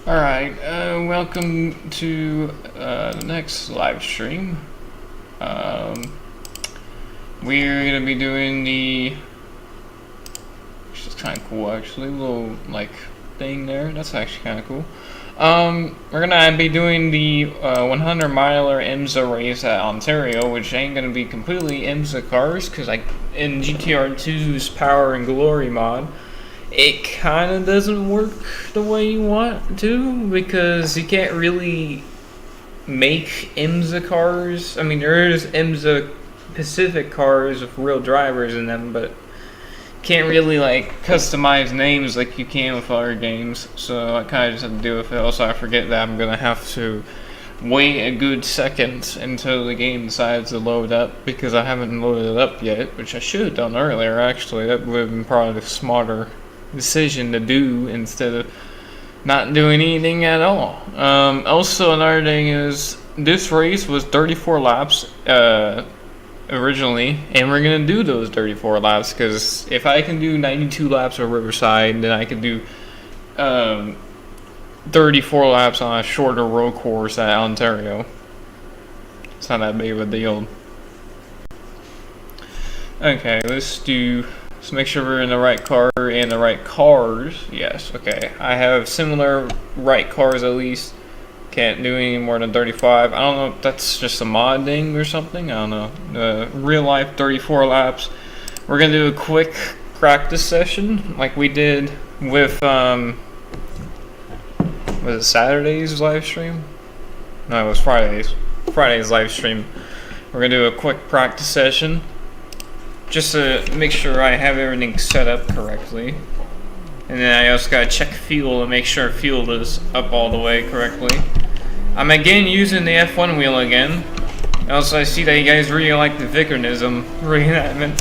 Alright, welcome to the next live stream. We're gonna be doing which is kind of cool actually, little like thing there. That's actually kind of cool. We're gonna be doing the 100 miler IMSA race at Ontario, which ain't gonna be completely IMSA cars, because like in GTR2's Power and Glory mod, it kind of doesn't work the way you want to, because you can't really make IMSA cars. I mean, there is IMSA Pacific cars with real drivers in them, but can't really like customize names like you can with other games. So I kind of just have to deal with it. Also, I forget that I'm gonna have to wait a good second until the game decides to load up, because I haven't loaded it up yet, which I should have done earlier actually. That would have been probably the smarter decision to do instead of not doing anything at all. Also, another thing is this race was 34 laps originally, and we're gonna do those 34 laps because if I can do 92 laps of Riverside, then I can do 34 laps on a shorter road course at Ontario. It's not that big of a deal. Okay, let's make sure we're in the right car and the right cars. Yes, okay. I have similar right cars at least. Can't do any more than 35. I don't know if that's just a mod thing or something. I don't know. Real life 34 laps. We're gonna do a quick practice session like we did with was it Saturday's live stream? No, it was Friday's live stream. We're gonna do a quick practice session just to make sure I have everything set up correctly. And then I also gotta check fuel and make sure fuel is up all the way correctly. I'm again using the F1 wheel again. Also, I see that you guys really like the Vickernism reenactment.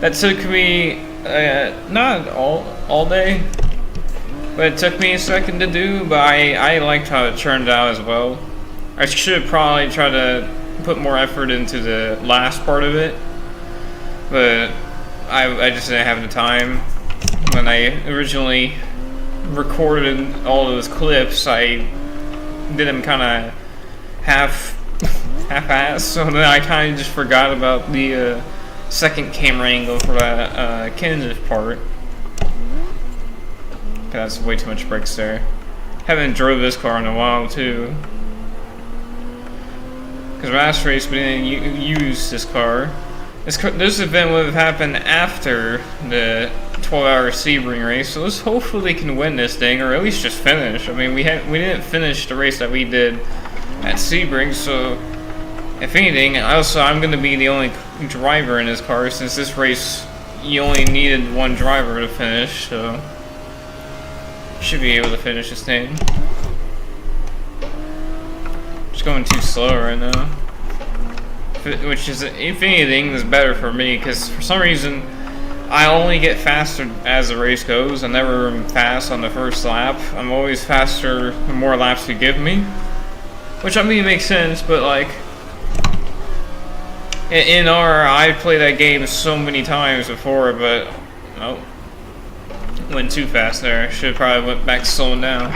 That took me not all day, but it took me a second to do. But I liked how it turned out as well. I should probably try to put more effort into the last part of it, but I just didn't have the time. When I originally recorded all those clips, I did them kind of half-assed, so then I kind of just forgot about the second camera angle for that Kenneth part. That's way too much brakes there. Haven't drove this car in a while too, because last race we didn't use this car. This event would have happened after the 12-hour Sebring race, so let's hopefully can win this thing, or at least just finish. I mean, we didn't finish the race that we did at Sebring, so if anything, I'm going to be the only driver in this car, since this race you only needed one driver to finish, so should be able to finish this thing. Just going too slow right now. Which is, if anything, is better for me, because for some reason I only get faster as the race goes. I never am fast on the first lap. I'm always faster the more laps you give me, which I mean makes sense, but like in I played that game so many times before, but oh, went too fast there. Should probably went back slowing down.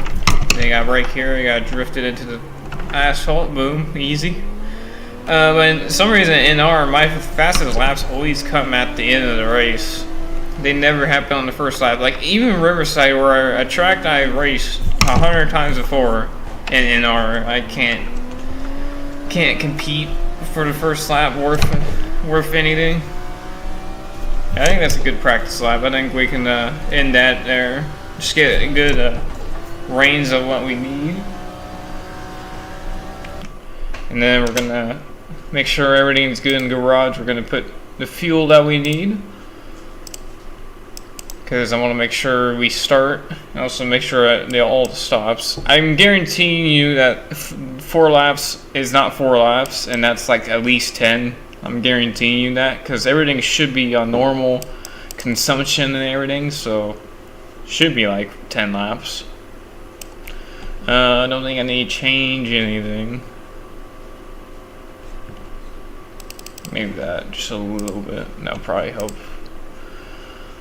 Then you got brake here, you got drifted into the asphalt, boom, easy. But for some reason in my fastest laps always come at the end of the race. They never happen on the first lap. Like even Riverside, where a track I raced 100 times before in I can't compete for the first lap worth anything. I think that's a good practice lap. I think we can end that there. Just get a good range of what we need. And then we're gonna make sure everything's good in the garage. We're gonna put the fuel that we need, because I want to make sure we start. And also make sure that all stops. I'm guaranteeing you that 4 laps is not 4 laps, and that's like at least 10. I'm guaranteeing you that, because everything should be on normal consumption and everything, so should be like 10 laps. I don't think I need to change anything. Maybe that, just a little bit. That'll probably help.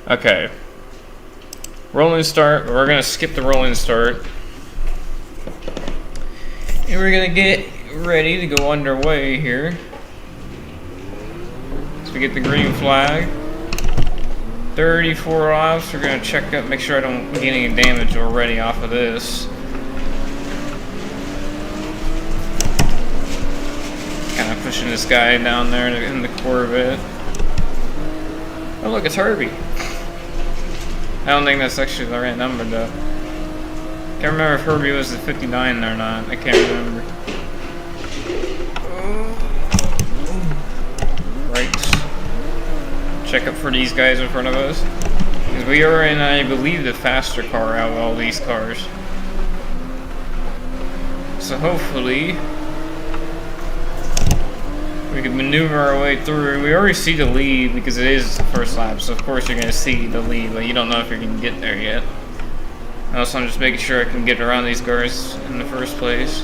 Okay. Rolling start. We're gonna skip the rolling start. And we're gonna get ready to go underway here. So we get the green flag. 34 laps. We're gonna check up, make sure I don't get any damage already off of this. Kind of pushing this guy down there in the Corvette. Oh look, it's Herbie. I don't think that's actually the right number though. Can't remember if Herbie was the 59 or not. I can't remember. Right. Check up for these guys in front of us. Because we are in, I believe, the faster car out of all these cars. So hopefully we can maneuver our way through. We already see the lead because it is the first lap, so of course you're going to see the lead, but you don't know if you're going to get there yet. Also, I'm just making sure I can get around these cars in the first place.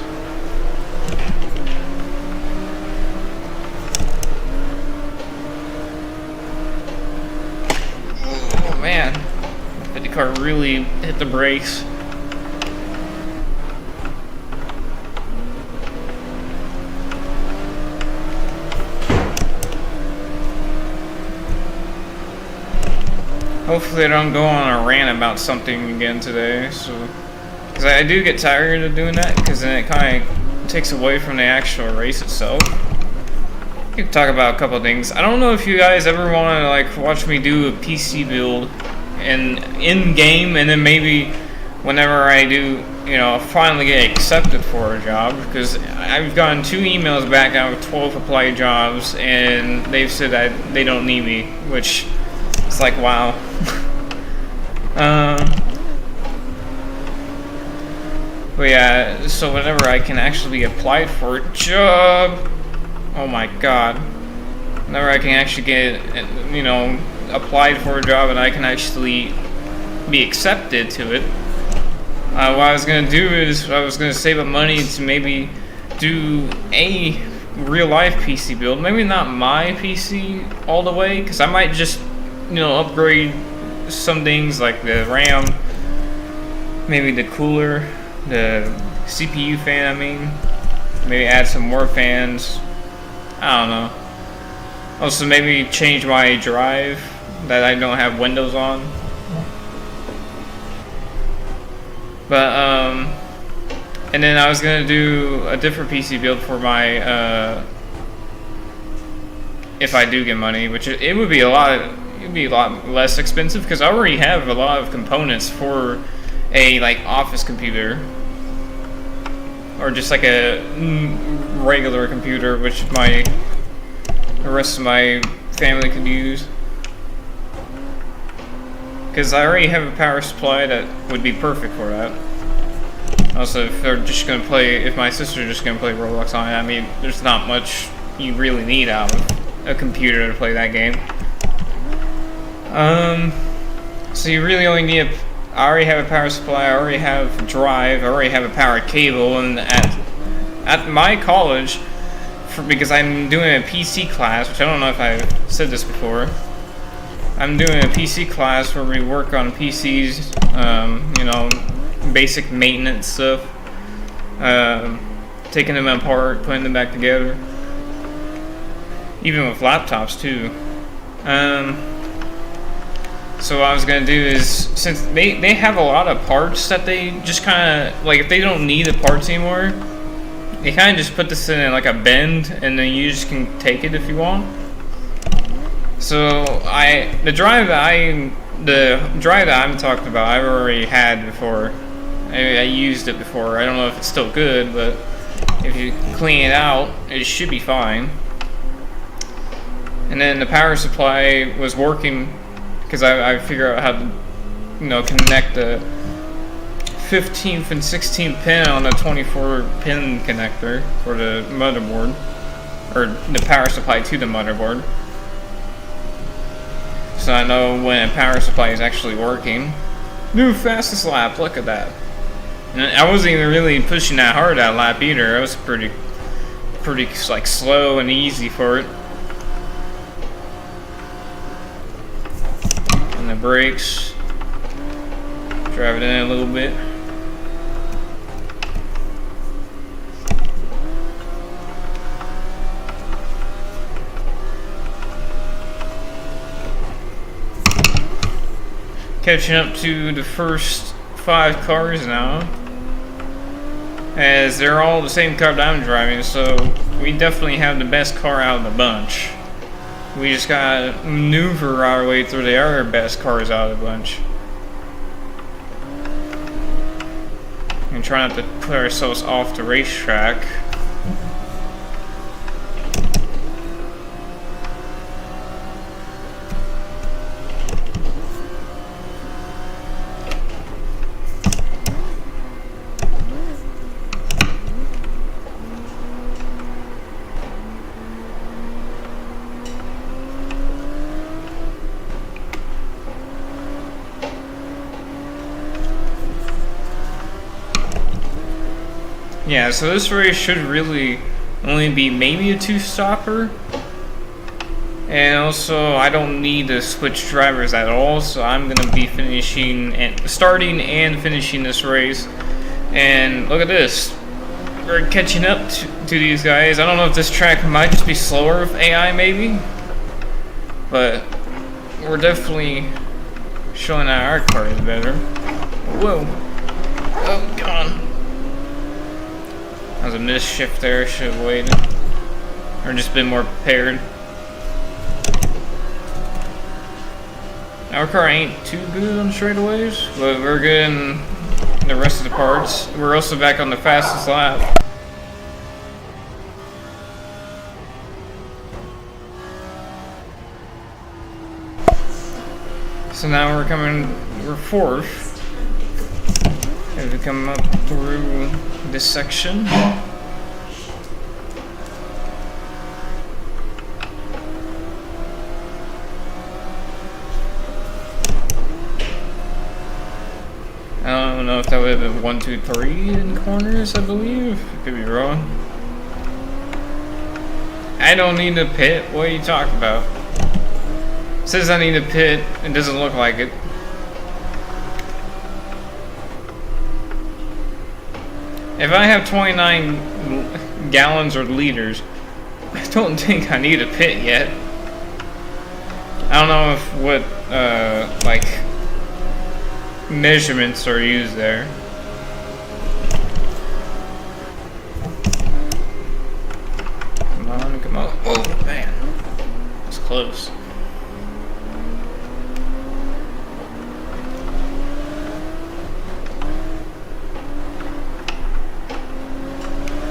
Oh man, the car really hit the brakes. Hopefully I don't go on a rant about something again today, so... Because I do get tired of doing that, because then it kind of takes away from the actual race itself. You can talk about a couple of things. I don't know if you guys ever want to, like, watch me do a PC build and in-game, and then maybe whenever I do, you know, finally get accepted for a job, because I've gotten 2 emails back out of 12 applied jobs, and they've said that they don't need me, which... It's like, wow. But yeah, so whenever I can actually apply for a job, oh my god. Whenever I can actually get, you know, applied for a job and I can actually be accepted to it, what I was going to do is I was going to save up money to maybe do a real life PC build. Maybe not my PC all the way, because I might just, you know, upgrade some things like the RAM, maybe the cooler, the CPU fan, I mean, maybe add some more fans, I don't know. Also maybe change my drive that I don't have Windows on. But, and then I was gonna do a different PC build for my, if I do get money, which it would be a lot less expensive because I already have a lot of components for a like office computer or just like a regular computer, which the rest of my family could use, because I already have a power supply that would be perfect for that. Also, if they're just gonna play, if my sister's just gonna play Roblox on it, I mean, there's not much you really need out of a computer to play that game. So you really only need I already have a power supply, I already have a drive, I already have a power cable, and at my college, because I'm doing a PC class, which I don't know if I've said this before, I'm doing a PC class where we work on PCs, you know, basic maintenance stuff, taking them apart, putting them back together, even with laptops too. So what I was gonna do is, since they have a lot of parts that they just kind of, like, if they don't need the parts anymore, they kind of just put this in like a bend, and then you just can take it if you want. So the drive that I'm talking about, I've already had before. I used it before. I don't know if it's still good, but if you clean it out, it should be fine. And then the power supply was working, because I figured out how to, you know, connect the 15th and 16th pin on the 24 pin connector for the motherboard, or the power supply to the motherboard. So I know when a power supply is actually working. New fastest lap, look at that. And I wasn't even really pushing that hard that lap either. I was pretty like slow and easy for it. The brakes, drive it in a little bit. catching up to the first 5 cars now, as they're all the same car that I'm driving, so we definitely have the best car out of the bunch. We just gotta maneuver our way through the other best cars out of the bunch. And try not to put ourselves off the racetrack. Yeah, so this race should really only be maybe a 2-stopper. And also, I don't need to switch drivers at all, so I'm gonna be starting and finishing this race. And look at this, we're catching up to these guys. I don't know if this track might just be slower with AI, maybe, but we're definitely showing that our car is better. Whoa! Oh God! That was a misshift there. Should have waited, or just been more prepared. Our car ain't too good on straightaways, but we're good in the rest of the parts. We're also back on the fastest lap. So now we're fourth as we come up through this section. I don't know if that would have been 1, 2, 3 in corners, I believe. I could be wrong. I don't need to pit. What are you talking about? It says I need to pit. It doesn't look like it. If I have 29 gallons or liters, I don't think I need a pit yet. I don't know if what like measurements are used there. Come on, come on. Oh man, that's close.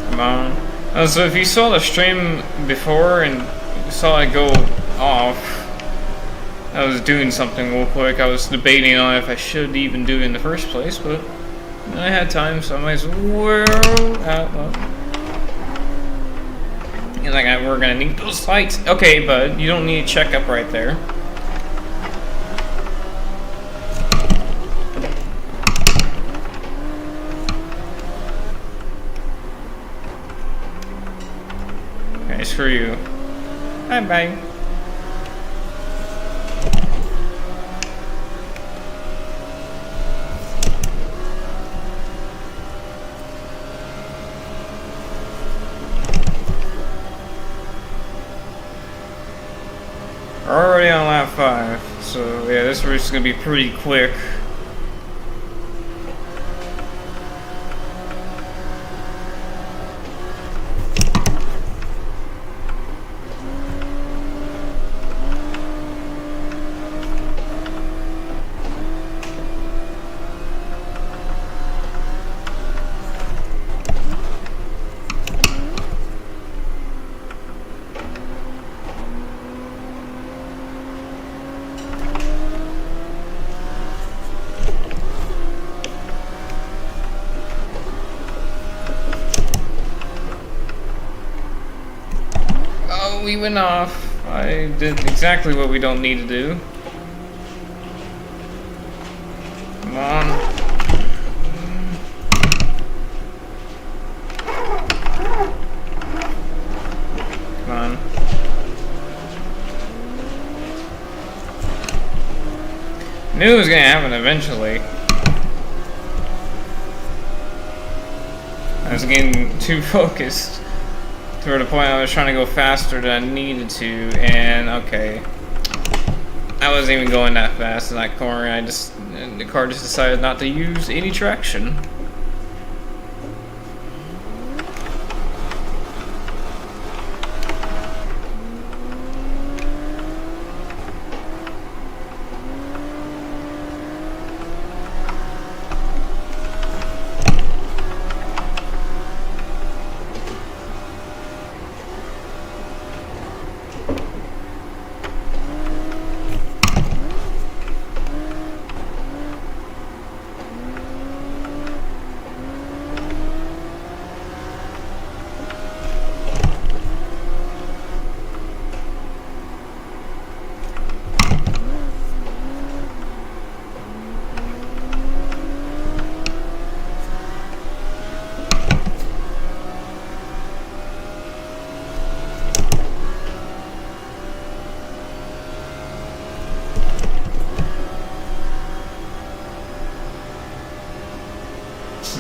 Come on. So if you saw the stream before and saw it go off, I was doing something real quick. I was debating on if I should even do it in the first place, but I had time, so I might as well. He's like, we're gonna need those lights. Okay, bud, you don't need a checkup right there. Okay, screw you. Bye-bye. We're already on lap 5, so yeah, this race is gonna be pretty quick. We went off. I did exactly what we don't need to do. Come on. Come on. Knew it was gonna happen eventually. I was getting too focused. To the point I was trying to go faster than I needed to, and okay. I wasn't even going that fast in that corner. The car just decided not to use any traction.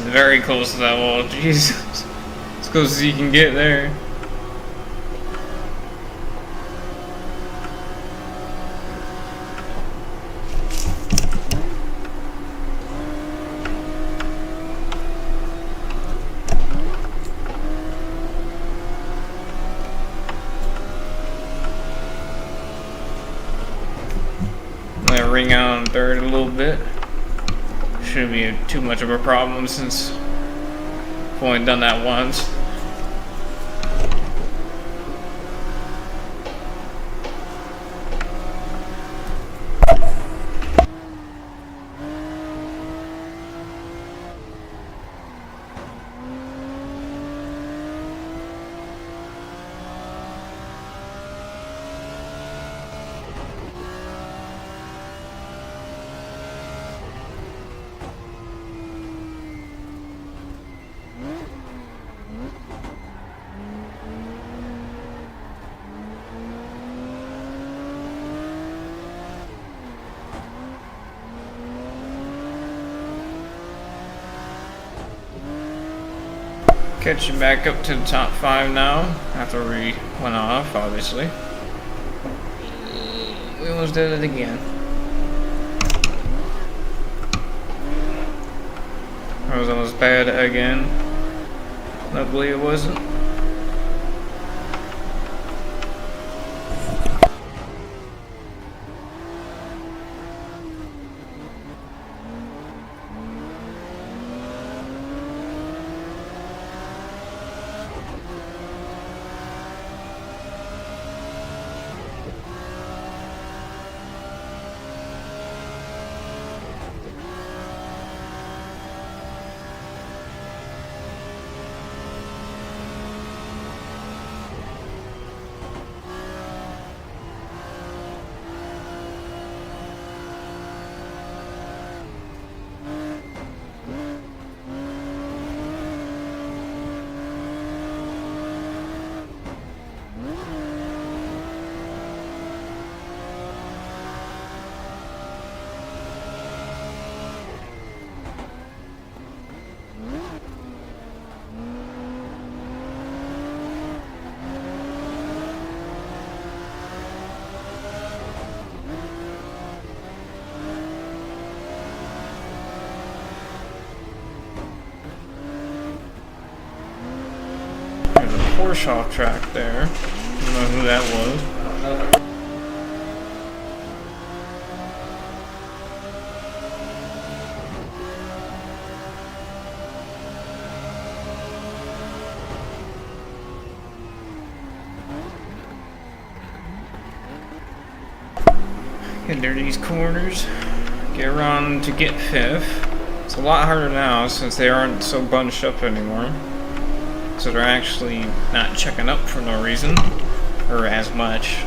Very close to that wall, Jesus. As close as you can get there. I'm gonna ring out on third a little bit. Shouldn't be too much of a problem since I've only done that once. Catching back up to the top 5 now, after we went off, obviously. We almost did it again. That was almost bad again. Luckily it wasn't. Porsche off track there. I don't know who that was. Get under these corners. Get around to get 5th. It's a lot harder now since they aren't so bunched up anymore. So they're actually not checking up for no reason, or as much.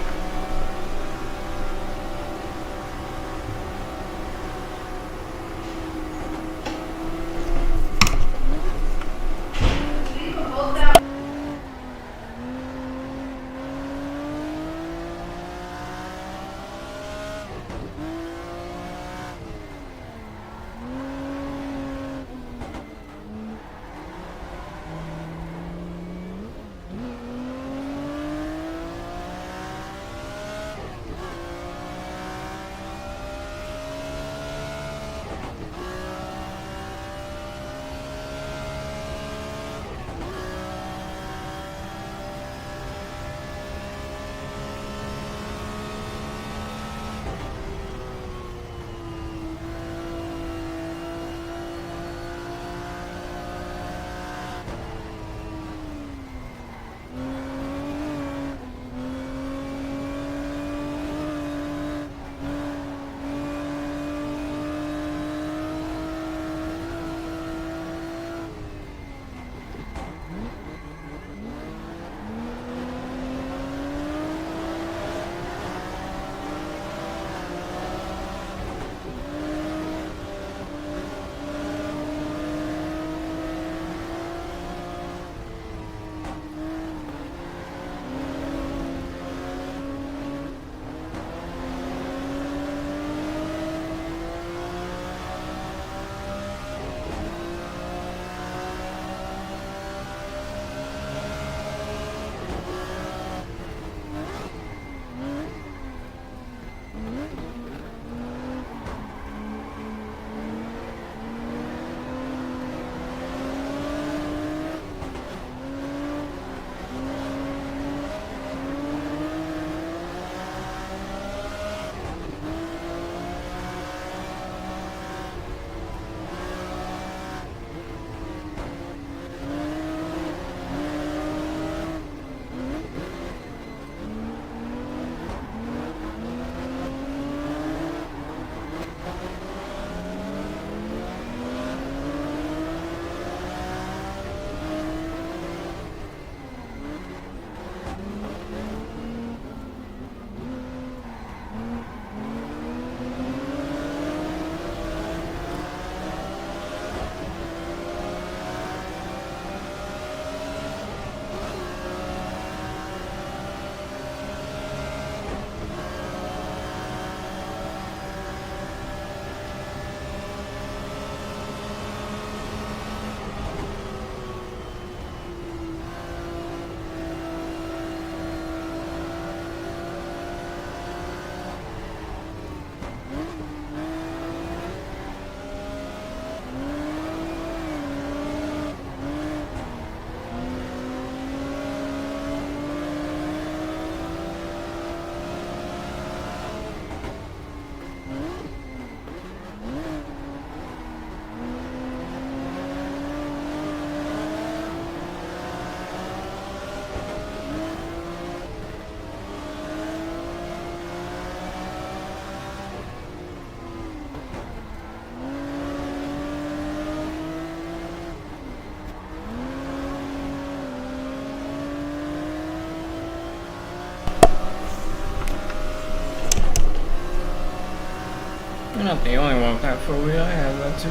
You're not the only one with that phobia. I have that too.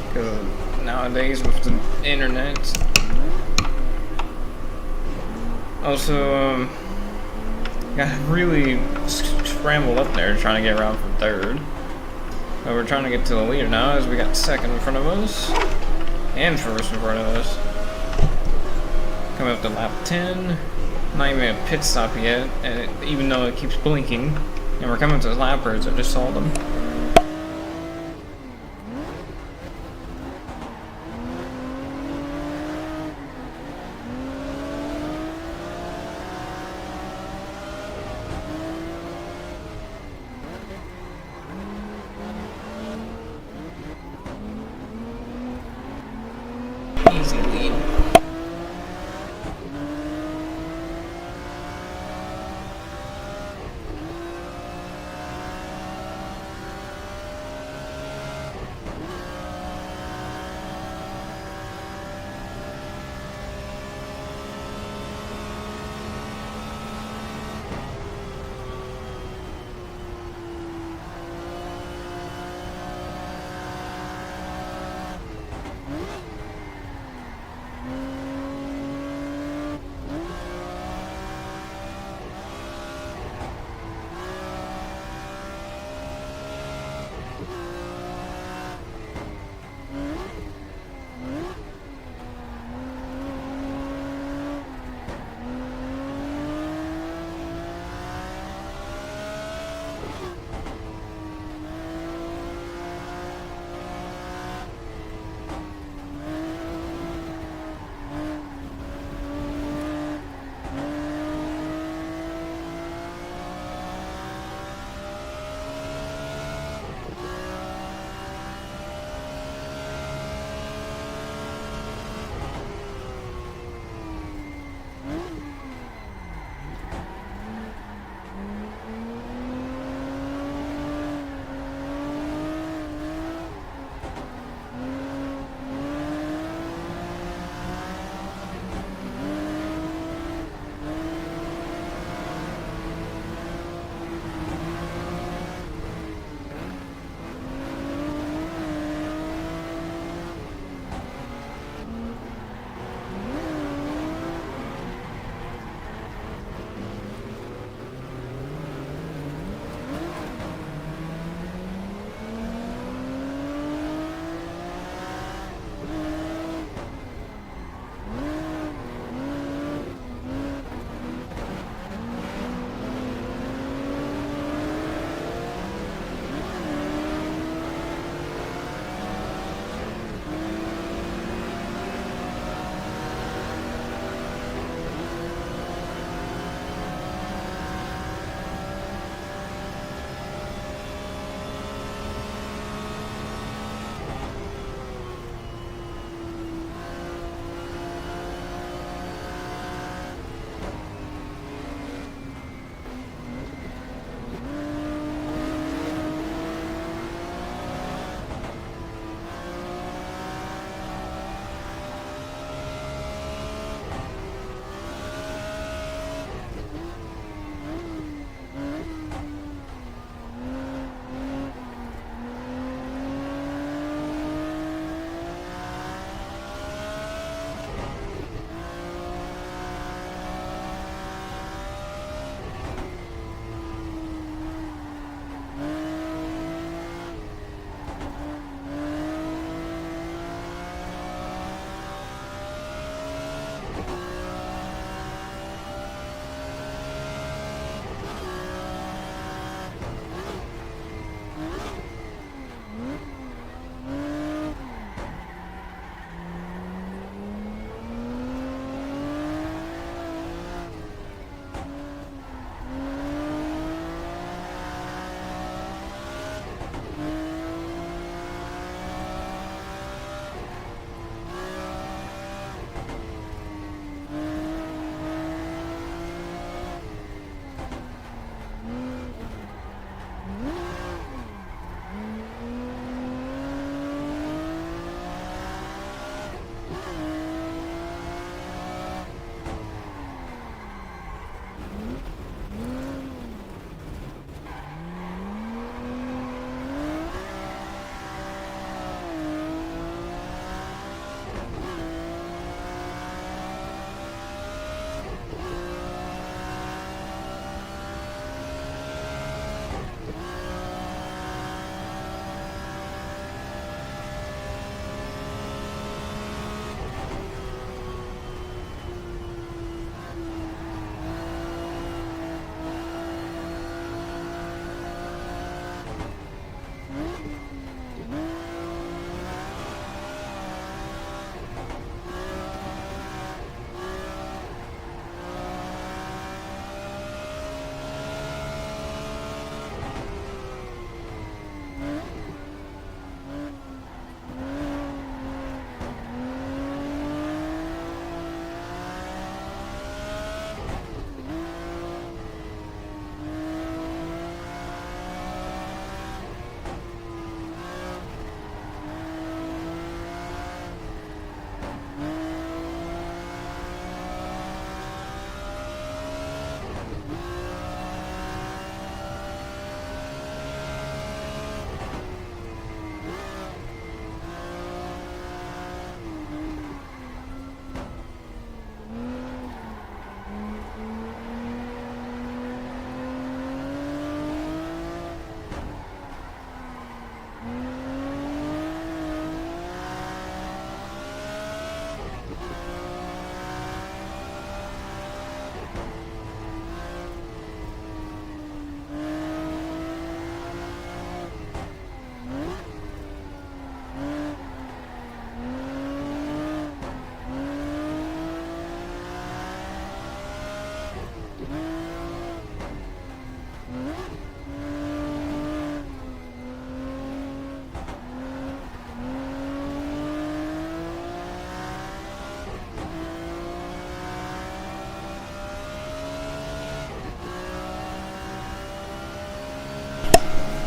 Because nowadays with the internet. Also, got really scrambled up there trying to get around for third. But we're trying to get to the leader now as we got second in front of us. And first in front of us. Coming up to lap 10. Not even a pit stop yet, and even though it keeps blinking. And we're coming to the lappers, I just saw them. Easy lead.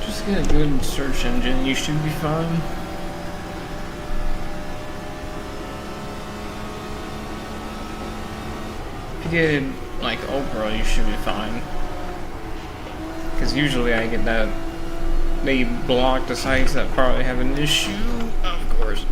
Just get a good search engine, you should be fine. If you get like Oprah, you should be fine. Because usually I get that they block the sites that probably have an issue, of course.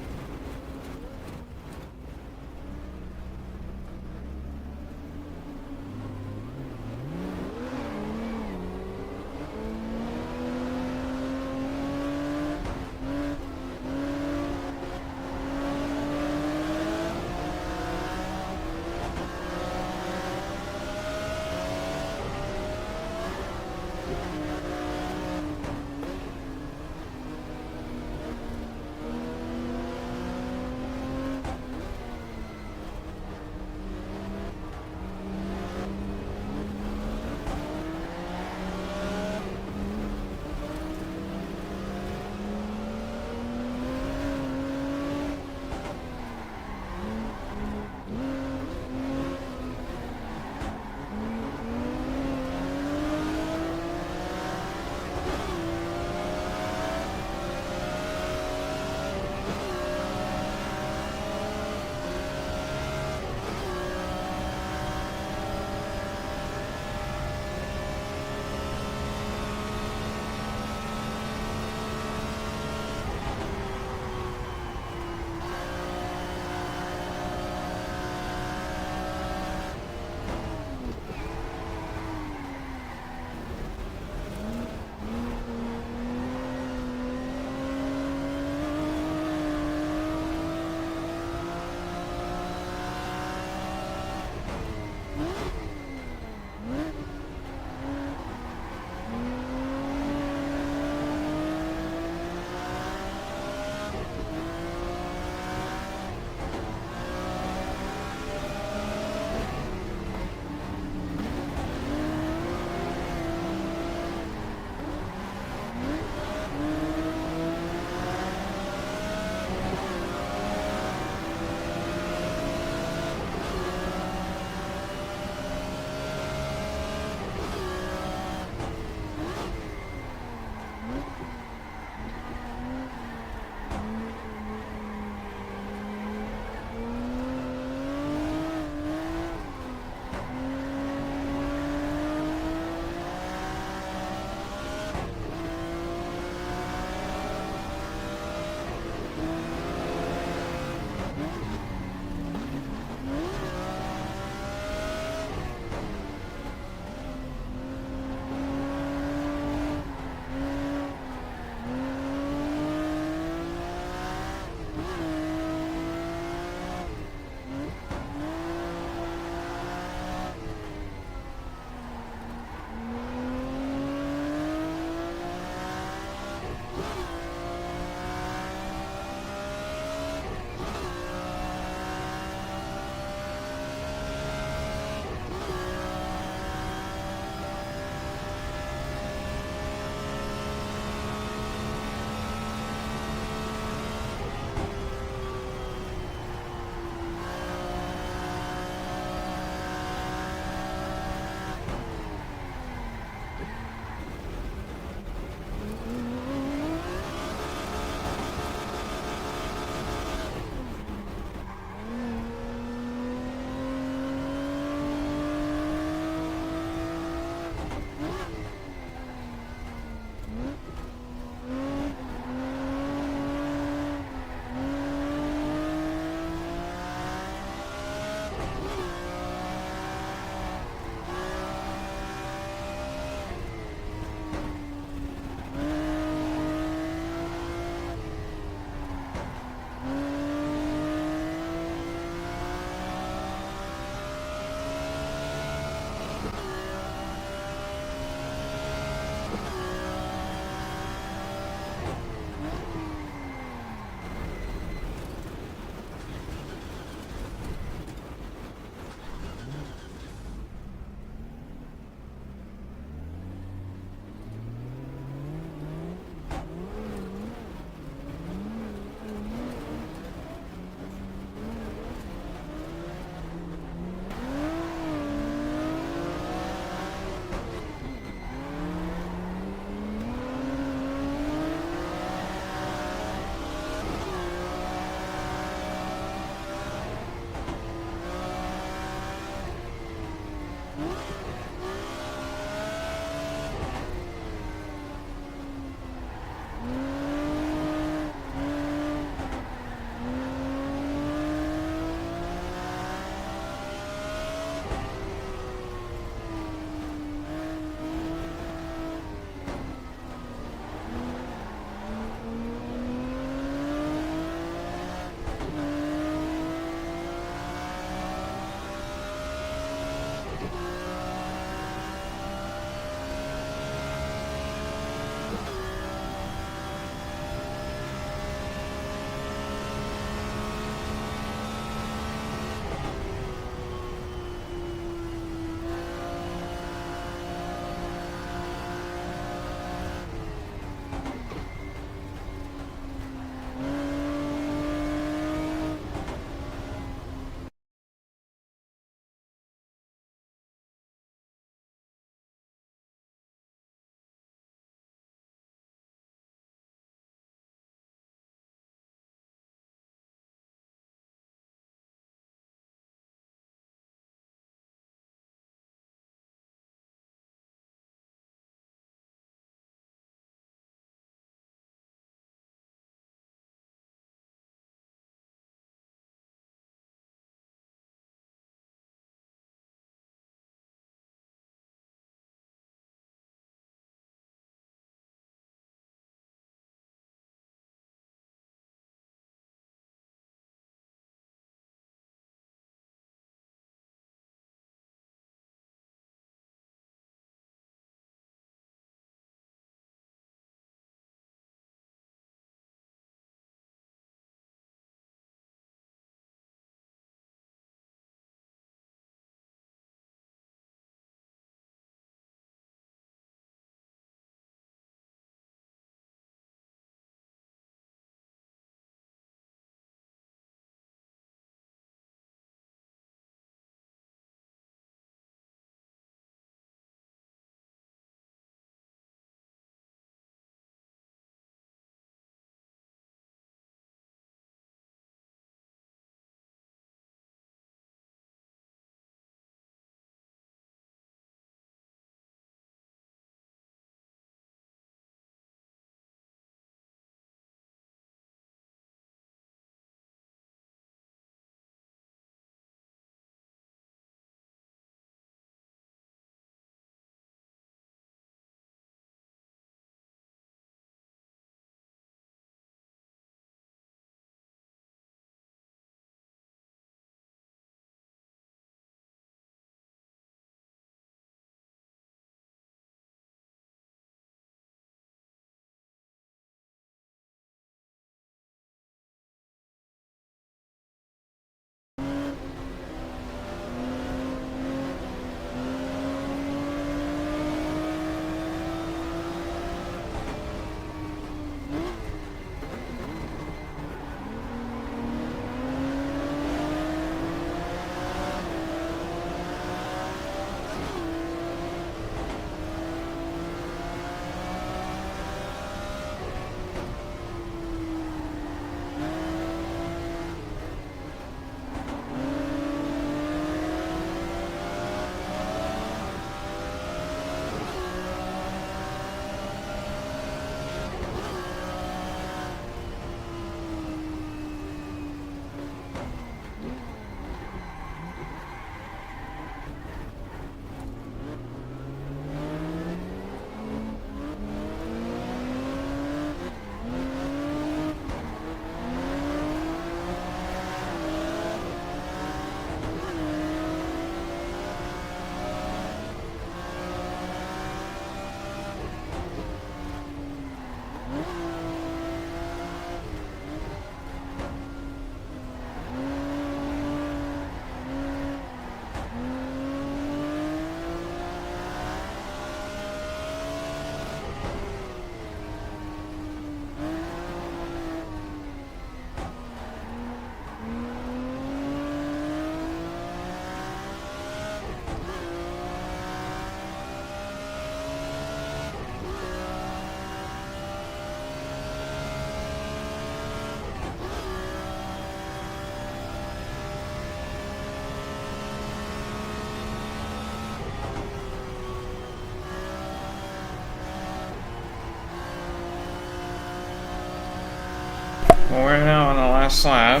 Well, we're now on the last lap.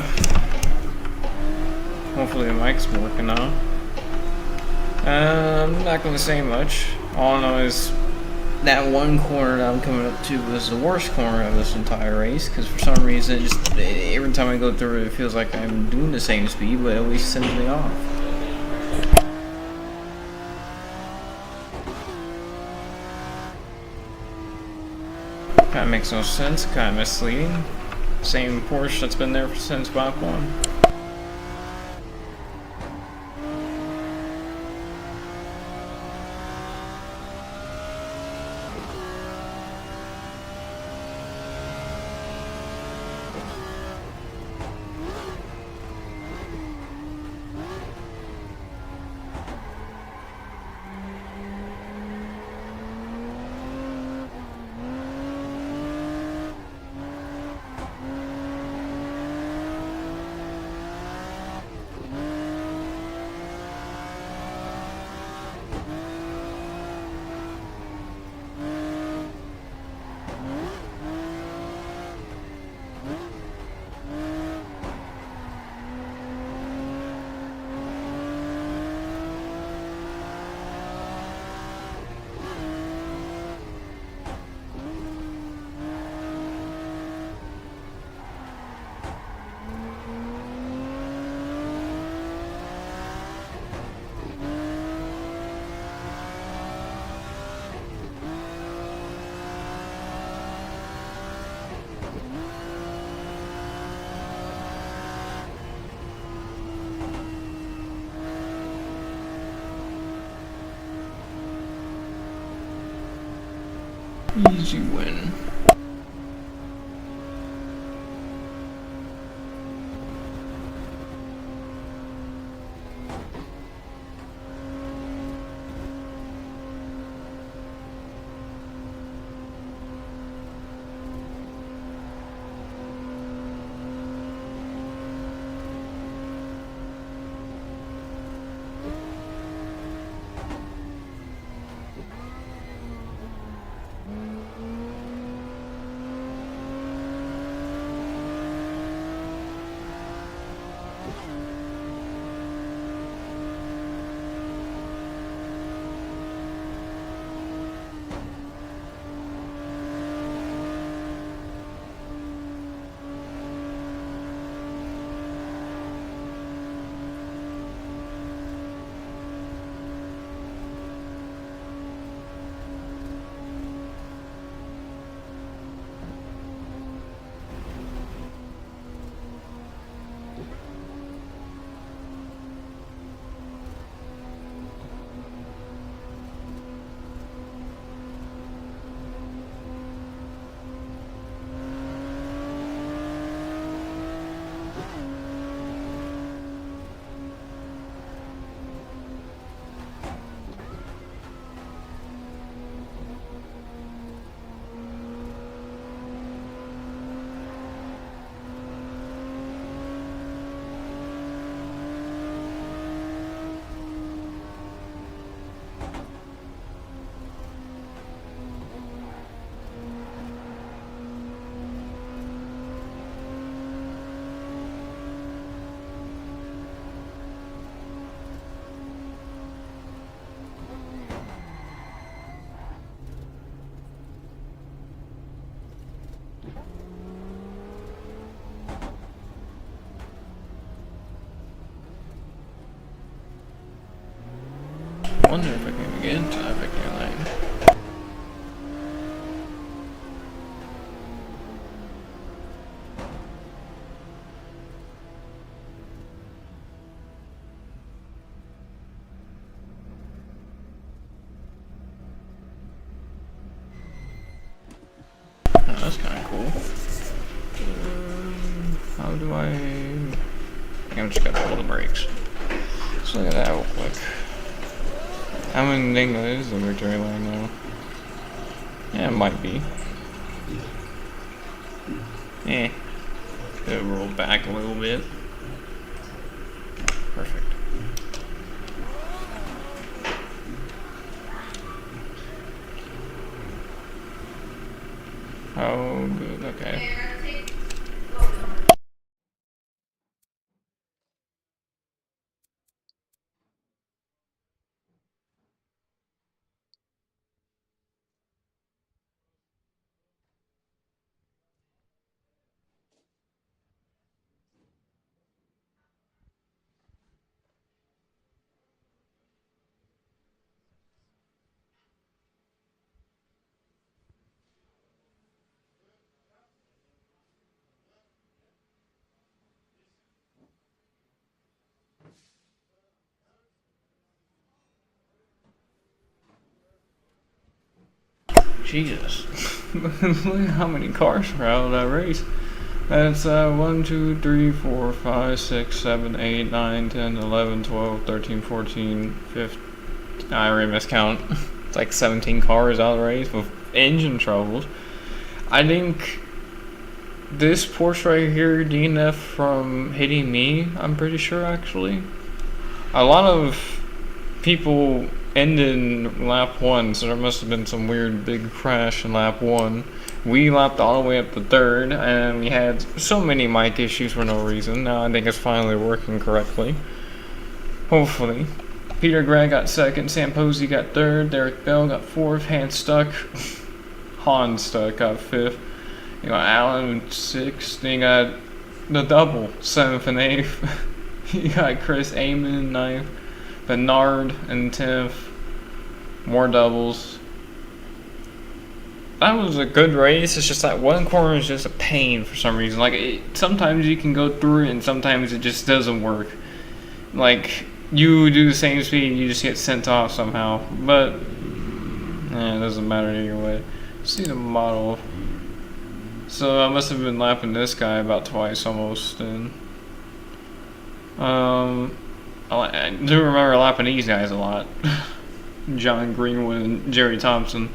Hopefully the mic's working now. I'm not going to say much. All I know is that one corner that I'm coming up to was the worst corner of this entire race, because for some reason, every time I go through it, it feels like I'm doing the same speed, but it always sends me off. Kinda makes no sense, kinda misleading. Same Porsche that's been there since Mach 1. Easy win. I wonder if I can even get into that victory lane. Oh, that's kind of cool. How do I... I'm just gonna pull the brakes. Let's look at that real quick. How many think that is the victory lane now? Yeah, it might be. It'll roll back a little bit. Perfect. Oh, good, okay. Jesus. Look at how many cars were out of that race. That's 1, 2, 3, 4, 5, 6, 7, 8, 9, 10, 11, 12, 13, 14, 15. I already miscount. It's like 17 cars out of the race with engine troubles. I think this Porsche right here DNF from hitting me, I'm pretty sure actually. A lot of people ended in lap 1, so there must have been some weird big crash in lap 1. We lapped all the way up to 3rd, and we had so many mic issues for no reason. Now I think it's finally working correctly. Hopefully. Peter Gregg got 2nd, Sam Posey got 3rd, Derek Bell got 4th, Hans Stuck, Hans Stuck got 5th. You got Allen 6th, then you got the double, 7th and 8th. You got Chris Amon 9th, Bernard in 10th, more doubles. That was a good race. It's just that one corner is just a pain for some reason. Like, sometimes you can go through it and sometimes it just doesn't work. Like, you do the same speed, you just get sent off somehow. But, it doesn't matter either way. See the model. So I must have been lapping this guy about twice almost. And I do remember lapping these guys a lot. John Greenwood and Jerry Thompson.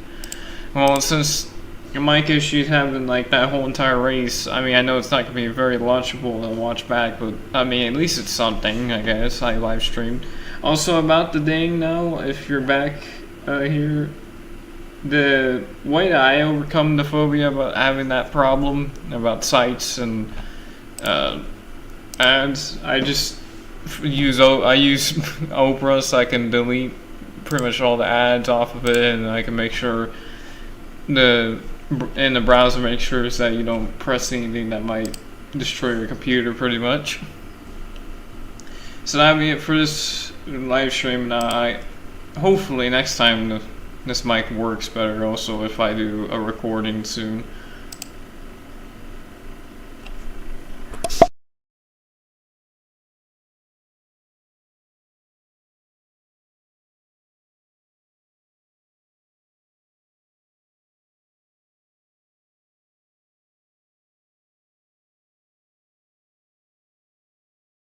Well, since your mic issues have been like that whole entire race, I mean, I know it's not going to be very watchable to watch back, but I mean, at least it's something, I guess. I live streamed. Also, about the ding now, if you're back here, the way that I overcome the phobia about having that problem, about sites and ads, I just use Oprah so I can delete pretty much all the ads off of it, and I can make sure the browser makes sure that you don't press anything that might destroy your computer pretty much. So that'll be it for this live stream. I hopefully next time this mic works better also if I do a recording soon.